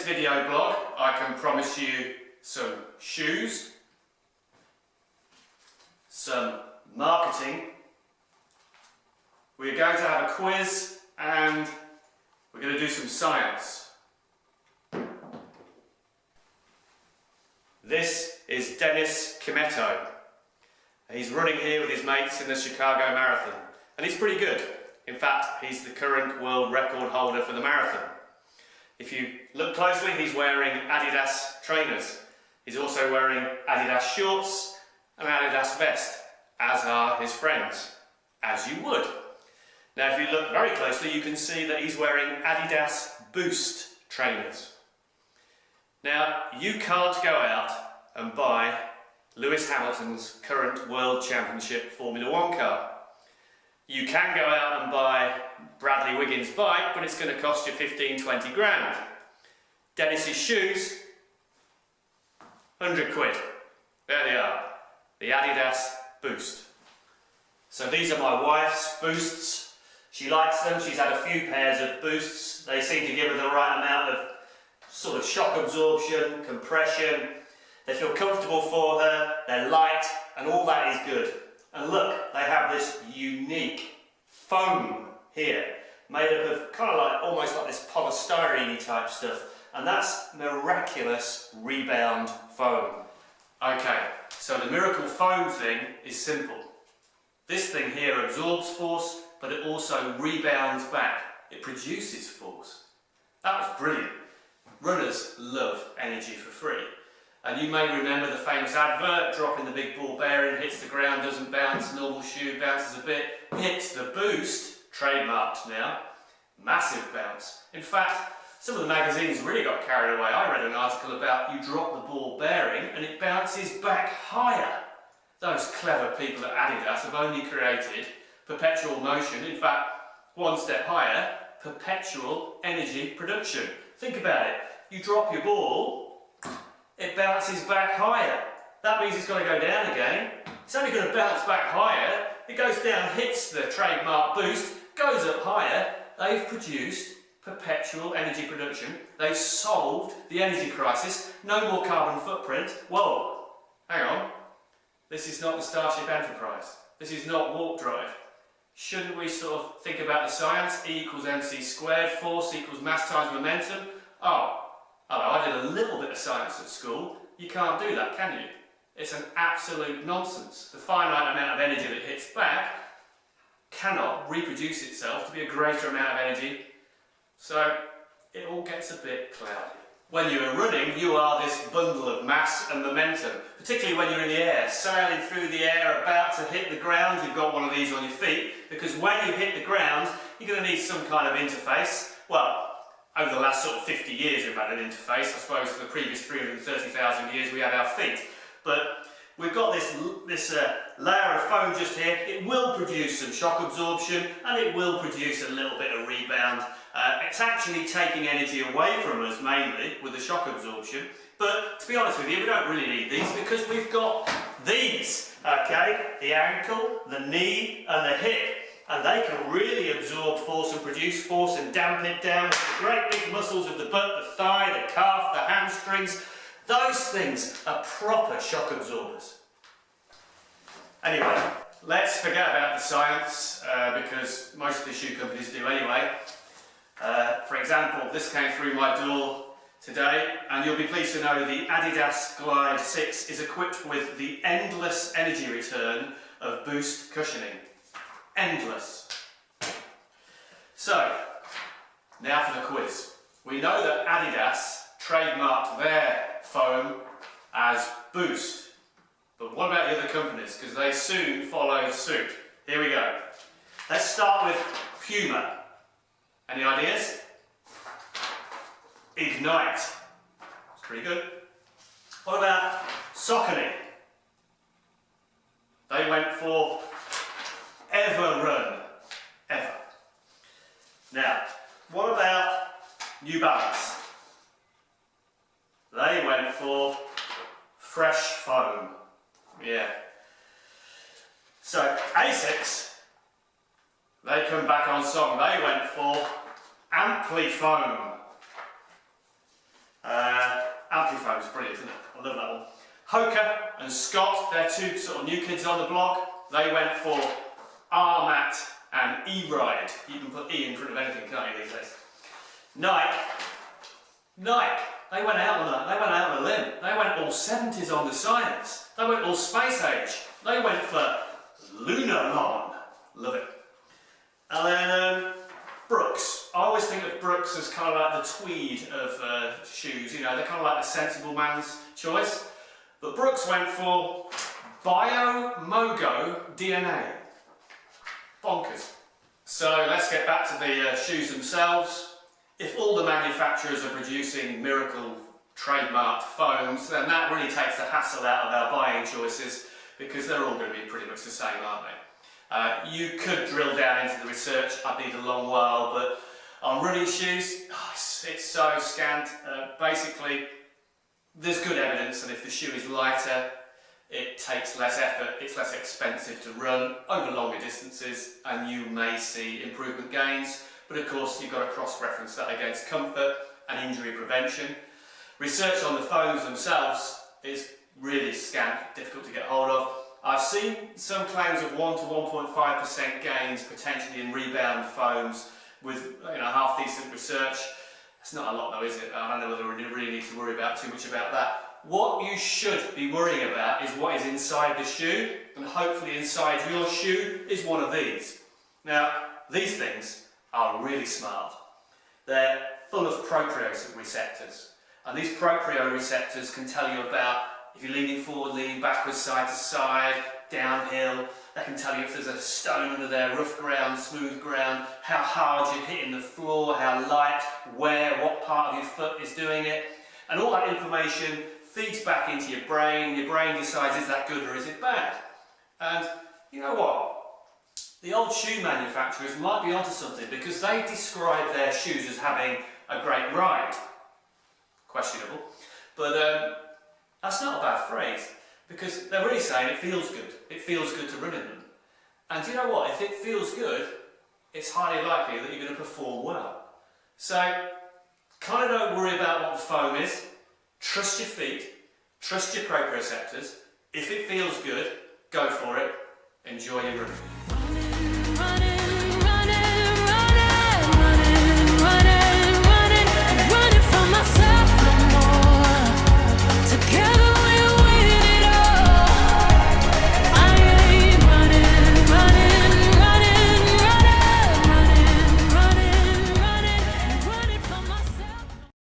video blog, I can promise you some shoes, some marketing, we're going to have a quiz, and we're going to do some science. This is Kimetto. He's running here with his mates in the Chicago Marathon, and he's pretty good. In fact, he's the current world record holder for the marathon. If you look closely, he's wearing Adidas trainers. He's also wearing Adidas shorts and an Adidas vest, as are his friends, as you would. Now, if you look very closely, you can see that he's wearing Adidas Boost trainers. Now, you can't go out and buy Lewis Hamilton's current World Championship Formula 1 car. You can go out and buy Bradley Wiggins' bike, but it's going to cost you 15-20 grand. Dennis's shoes, 100 quid. There they are, the Adidas Boost. So these are my wife's Boosts. She likes them. She's had a few pairs of Boosts. They seem to give her the right amount of sort of shock absorption, compression. They feel comfortable for her, they're light, and all that is good. And look, they have this unique foam here, made up of kind of like, almost like this polystyrene type stuff. And that's miraculous rebound foam. Okay, so the miracle foam thing is simple. This thing here absorbs force, but it also rebounds back. It produces force. That was brilliant. Runners love energy for free. And you may remember the famous advert, dropping the big ball bearing, hits the ground, doesn't bounce, normal shoe bounces a bit, hits the Boost, trademarked now, massive bounce. In fact, some of the magazines really got carried away. I read an article about you drop the ball bearing and it bounces back higher. Those clever people at Adidas have only created perpetual motion, in fact, one step higher, perpetual energy production. Think about it, you drop your ball, it bounces back higher. That means it's got to go down again. It's only going to bounce back higher. It goes down, hits the trademark Boost, goes up higher. They've produced perpetual energy production. They've solved the energy crisis. No more carbon footprint. Whoa, hang on. This is not the Starship Enterprise. This is not warp drive. Shouldn't we sort of think about the science? E equals mc squared, force equals mass times momentum. Oh, hello, I did a little bit of science at school. You can't do that, can you? It's an absolute nonsense. The finite amount of energy that hits back cannot reproduce itself to be a greater amount of energy. So it all gets a bit cloudy. When you are running, you are this bundle of mass and momentum, particularly when you're in the air, sailing through the air, about to hit the ground. You've got one of these on your feet, because when you hit the ground, you're going to need some kind of interface. Well, over the last sort of 50 years we've had an interface. I suppose for the previous 330,000 years we had our feet. But we've got this layer of foam just here. It will produce some shock absorption, and it will produce a little bit of rebound. It's actually taking energy away from us mainly with the shock absorption. But to be honest with you, we don't really need these because we've got these, okay? The ankle, the knee and the hip. And they can really absorb force and produce force and dampen it down. The great big muscles of the butt, the thigh, the calf, the hamstrings. Those things are proper shock absorbers. Anyway, let's forget about the science because most of the shoe companies do anyway. For example, this came through my door today, and you'll be pleased to know the Adidas Glide 6 is equipped with the endless energy return of Boost cushioning. Endless. So, now for the quiz. We know that Adidas trademarked their foam as Boost. But what about the other companies? Because they soon followed suit. Here we go. Let's start with Puma. Any ideas? Ignite. That's pretty good. What about Saucony? They went for Ever Run. Ever. Now, what about New Balance? They went for Fresh Foam. Yeah. So, Asics, they come back on song. They went for Ampli Foam. Amplifoam's brilliant, isn't it? I love that one. Hoka and Scott, they're two sort of new kids on the block. They went for R-Mat and E-Ride. You can put E in front of anything, can't you, these days? Nike, they went out on a limb. They went all 70s on the science. They went all space age. They went for Lunarmon. Love it. And then Brooks. I always think of Brooks as kind of like the tweed of shoes. You know, they're kind of like the sensible man's choice. But Brooks went for Bio-Mogo DNA. Bonkers. So let's get back to the shoes themselves. If all the manufacturers are producing miracle trademarked foams, then that really takes the hassle out of our buying choices, because they're all going to be pretty much the same, aren't they? You could drill down into the research. I'd need a long while, but on running shoes, it's so scant. Basically, there's good evidence that if the shoe is lighter, it takes less effort, it's less expensive to run over longer distances, and you may see improvement gains. But of course, you've got to cross-reference that against comfort and injury prevention. Research on the foams themselves is really scant, difficult to get hold of. I've seen some claims of 1 to 1.5% gains potentially in rebound foams with half-decent research. It's not a lot though, is it? I don't know whether we really need to worry about too much about that. What you should be worrying about is what is inside the shoe, and hopefully inside your shoe is one of these. Now, these things are really smart. They're full of Proprio receptors, and these Proprio receptors can tell you about if you're leaning forward, leaning backwards, side to side, downhill. They can tell you if there's a stone under there, rough ground, smooth ground, how hard you're hitting the floor, how light, where, what part of your foot is doing it. And all that information feeds back into your brain. Your brain decides, is that good or is it bad? And you know what? The old shoe manufacturers might be onto something, because they describe their shoes as having a great ride. Questionable. But that's not a bad phrase, because they're really saying it feels good. It feels good to run in them. And you know what? If it feels good, it's highly likely that you're going to perform well. So, kind of don't worry about what the foam is. Trust your feet. Trust your proprioceptors. If it feels good, go for it. Enjoy your running.